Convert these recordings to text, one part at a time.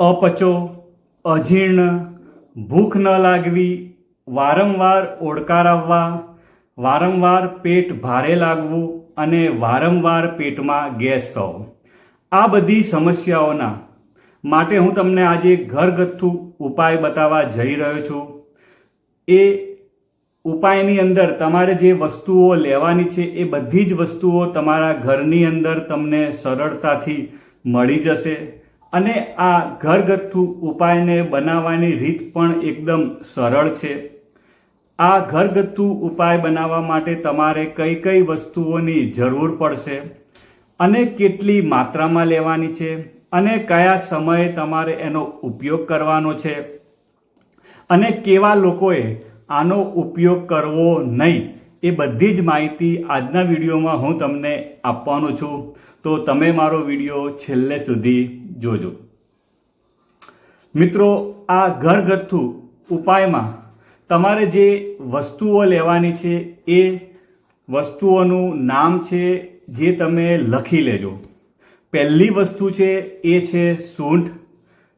અપચો, અજીર્ણ, ભૂખ ન લાગવી, વારંવાર ઓડકાર આવવા, વારંવાર પેટ ભારે લાગવું અને વારંવાર પેટમાં ગેસ થવો, આ બધી સમસ્યાઓના માટે હું તમને આજે ઘરગથ્થુ ઉપાય બતાવવા જઈ રહ્યો છું. એ ઉપાયની અંદર તમારે જે વસ્તુઓ લેવાની છે એ બધી જ વસ્તુઓ તમારા ઘરની અંદર તમને સરળતાથી મળી જશે અને આ ઘરગથ્થુ ઉપાયને બનાવવાની રીત પણ એકદમ સરળ છે. આ ઘરગથ્થુ ઉપાય બનાવવા માટે તમારે કઈ કઈ વસ્તુઓની જરૂર પડશે અને કેટલી માત્રામાં લેવાની છે અને કયા સમયે તમારે એનો ઉપયોગ કરવાનો છે અને કેવા લોકોએ આનો ઉપયોગ કરવો નહીં, એ બધી જ માહિતી આજના વિડીયોમાં હું તમને આપવાનો છું. તો તમે મારો વિડીયો છેલ્લે સુધી જોજો. મિત્રો, આ ઘરગથ્થુ ઉપાયમાં તમારે જે વસ્તુઓ લેવાની છે એ વસ્તુઓનું નામ છે જે તમે લખી લેજો. પહેલી વસ્તુ છે એ છે સૂંઠ,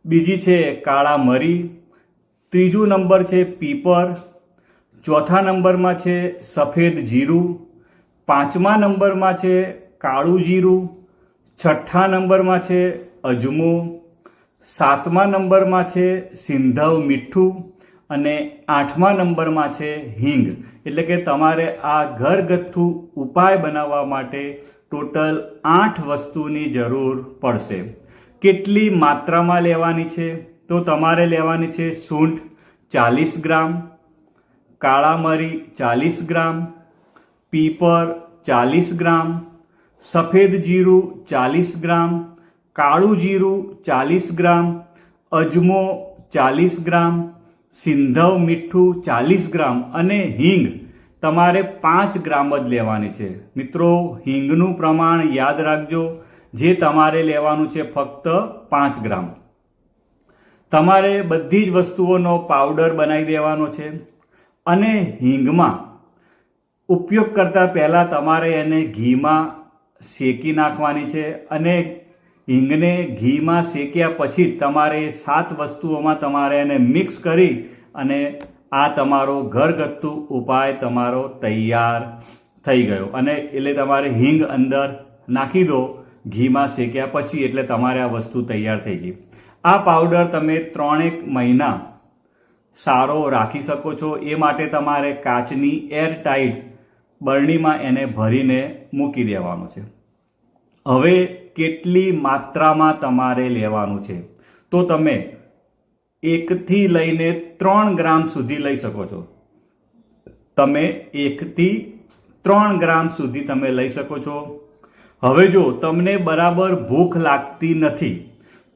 બીજી છે કાળા મરી, ત્રીજો નંબર છે પીપર, ચોથા નંબરમાં છે સફેદ જીરું, પાંચમા નંબરમાં છે કાળું જીરું, છઠ્ઠા નંબરમાં છે અજમો, સાતમા નંબરમાં છે સિંધવ મીઠું અને આઠમા નંબરમાં છે હિંગ. એટલે કે તમારે આ ઘરગથ્થુ ઉપાય બનાવવા માટે ટોટલ 8 વસ્તુની જરૂર પડશે. કેટલી માત્રામાં લેવાની છે? તો તમારે લેવાની છે સૂંઠ 40 ગ્રામ, કાળા મરી 40 ગ્રામ, પીપર 40 ગ્રામ, સફેદ જીરું 40 ગ્રામ, કાળું જીરું 40 ગ્રામ, અજમો 40 ગ્રામ, સિંધવ મીઠું 40 ગ્રામ અને હિંગ તમારે 5 ગ્રામ જ લેવાની છે. મિત્રો, હિંગનું પ્રમાણ યાદ રાખજો, જે તમારે લેવાનું છે ફક્ત 5 ગ્રામ. તમારે બધી જ વસ્તુઓનો પાવડર બનાવી દેવાનો છે અને હિંગમાં ઉપયોગ કરતાં પહેલાં તમારે એને ઘીમાં શેકી નાખવાની છે અને હિંગને ઘીમાં શેક્યા પછી તમારે 7 વસ્તુઓમાં તમારે એને મિક્સ કરી અને આ તમારો ઘરગથ્થુ ઉપાય તમારો તૈયાર થઈ ગયો. અને એટલે તમારે હિંગ અંદર નાખી દો ઘીમાં શેક્યા પછી, એટલે તમારે આ વસ્તુ તૈયાર થઈ ગઈ. આ પાવડર તમે 3 મહિના સારો રાખી શકો છો. એ માટે તમારે કાચની એરટાઈટ બરણીમાં એને ભરીને મૂકી દેવાનું છે. હવે કેટલી માત્રામાં તમારે લેવાનું છે? તો તમે 1 થી લઈને 3 ગ્રામ સુધી લઈ શકો છો. તમે 1 થી 3 ગ્રામ સુધી તમે લઈ શકો છો. હવે જો તમને બરાબર ભૂખ લાગતી નથી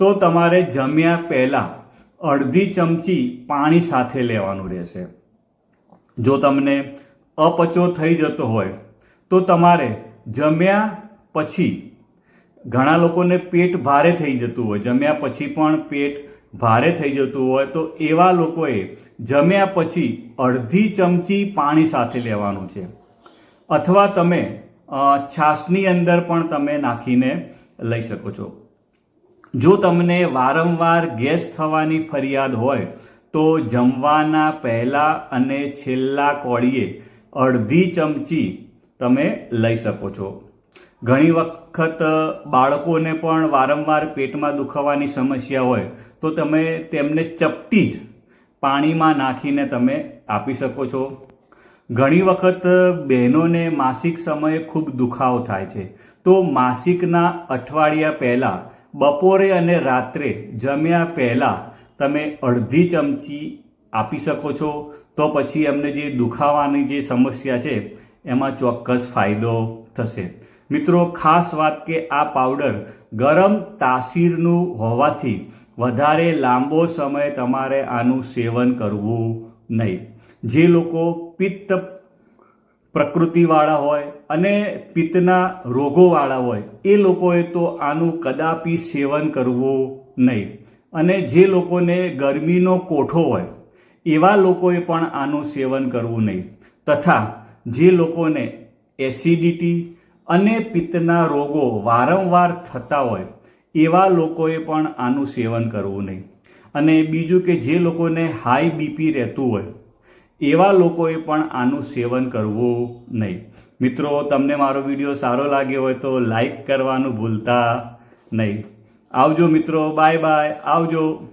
તો તમારે જમ્યા પહેલાં અડધી ચમચી પાણી સાથે લેવાનું રહેશે. જો તમને અપચો થઈ જતો હોય તો તમારે જમ્યા પછી, ઘણા લોકોને પેટ ભારે થઈ જતું હોય, જમ્યા પછી પણ પેટ ભારે થઈ જતું હોય, તો એવા લોકોએ જમ્યા પછી અડધી ચમચી પાણી સાથે લેવાનું છે. અથવા તમે છાશની અંદર પણ તમે નાખીને લઈ શકો છો. જો તમને વારંવાર ગેસ થવાની ફરિયાદ હોય તો જમવાના પહેલાં અને છેલ્લા કોળીએ અડધી ચમચી તમે લઈ શકો છો. ઘણી વખત બાળકોને પણ વારંવાર પેટમાં દુખાવાની સમસ્યા હોય તો તમે તેમને ચપટી જ પાણીમાં નાખીને તમે આપી શકો છો. ઘણી વખત બહેનોને માસિક સમયે ખૂબ દુખાવો થાય છે, તો માસિકના અઠવાડિયા પહેલાં બપોરે અને રાત્રે જમ્યા પહેલાં તમે અડધી ચમચી આપી શકો છો. તો પછી એમને જે દુખાવાની જે સમસ્યા છે એમાં ચોક્કસ ફાયદો થશે. મિત્રો, ખાસ વાત કે આ પાવડર ગરમ તાસીરનું હોવાથી વધારે લાંબો સમય તમારે આનું સેવન કરવું નહીં. જે લોકો પિત્ત પ્રકૃતિવાળા હોય અને પિત્તના રોગોવાળા હોય એ લોકોએ તો આનું કદાપી સેવન કરવું નહીં. અને જે લોકોને ગરમીનો કોઠો હોય એવા લોકોએ પણ આનું સેવન કરવું નહીં. તથા જે લોકોને એસિડિટી અને પિત્તના રોગો વારંવાર થતા હોય એવા લોકોએ પણ આનું સેવન કરવું નહીં. અને બીજું કે જે લોકોને હાઈ બીપી રહેતું હોય એવા લોકોએ પણ આનું સેવન કરવું નહીં. મિત્રો, તમને મારો વિડીયો સારો લાગ્યો હોય તો લાઈક કરવાનું ભૂલતા નહીં. આવજો મિત્રો, બાય બાય, આવજો.